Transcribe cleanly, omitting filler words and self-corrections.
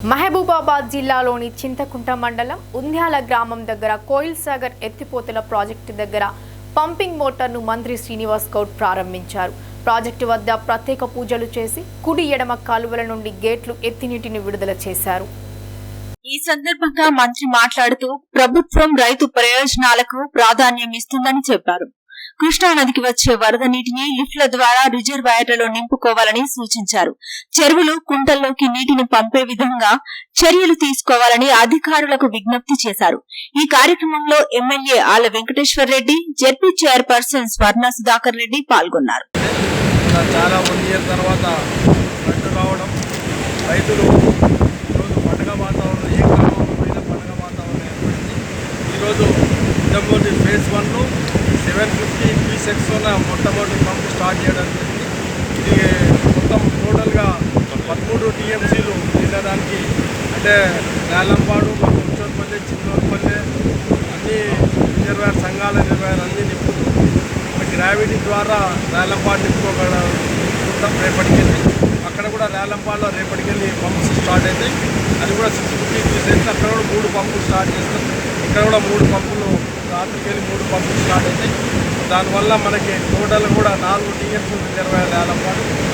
మహబూబాబాద్ జిల్లాలోని చింతకుంట మండలం ఉంద్యాల గ్రామం దగ్గర కోయిల్ సాగర్ ఎత్తిపోతల ప్రాజెక్టు దగ్గర పంపింగ్ మోటార్ను మంత్రి శ్రీనివాస్ గౌడ్ ప్రారంభించారు. ప్రాజెక్టు వద్ద ప్రత్యేక పూజలు చేసి కుడి ఎడమ కాలువల నుండి గేట్లు ఎత్తినీటిని విడుదల చేశారు. ఈ సందర్భంగా మంత్రి మాట్లాడుతూ ప్రభుత్వం రైతు ప్రయోజనాలకు ప్రాధాన్యం ఇస్తుందని చెప్పారు. కృష్ణా నదికి వచ్చే వరద నీటిని లిఫ్ట్ల ద్వారా రిజర్వాయర్లలో నింపుకోవాలని సూచించారు. చెరువులు కుంటల్లోకి నీటిని పంపే విధంగా చర్యలు తీసుకోవాలని అధికారులకు విజ్ఞప్తి చేశారు. ఈ కార్యక్రమంలో ఎమ్మెల్యే ఆల వెంకటేశ్వర్ రెడ్డి, జెడ్పీ చైర్పర్సన్ స్వర్ణ సుధాకర్ రెడ్డి పాల్గొన్నారు. చాలా తర్వాత రావడం రైతులు ఈరోజు పండుగ వాతావరణం ఏ గ్రామంలో పోయినా పండుగ వాతావరణం ఏర్పడింది. ఈరోజు నెట్టెంపడు ఫేజ్ 1 750 క్యూసెక్స్లో మొట్టమొదటి పంపు స్టార్ట్ చేయడం జరిగింది. ఇది మొత్తం టోటల్గా 13 టీఎంసీలు నిండడానికి, అంటే నేలంపాడు, కొంచోపల్లి, చిన్నపల్లి అన్ని రిజర్వాయర్ సంఘాల రిజర్వాయర్ అన్నీ నింపుతుంది. గ్రావిటీ ద్వారా నేలంపాడు నింపుకోగలుగుతాం. రేపటికెళ్ళి అక్కడ కూడా నేలంపాడులో రేపటికెళ్ళి పంప్స్ స్టార్ట్ అవుతాయి. అది కూడా 650 క్యూసెక్స్. అక్కడ కూడా 3 పంపులు స్టార్ట్ చేస్తాం. ఇక్కడ కూడా 3 పంపులు రాత్రికి 3 పంపులు స్టార్ట్ అవుతాయి. దానివల్ల మనకి టోటల్ కూడా 4 టీఎంసీ రిజర్వాయర్ నేలంపాడు.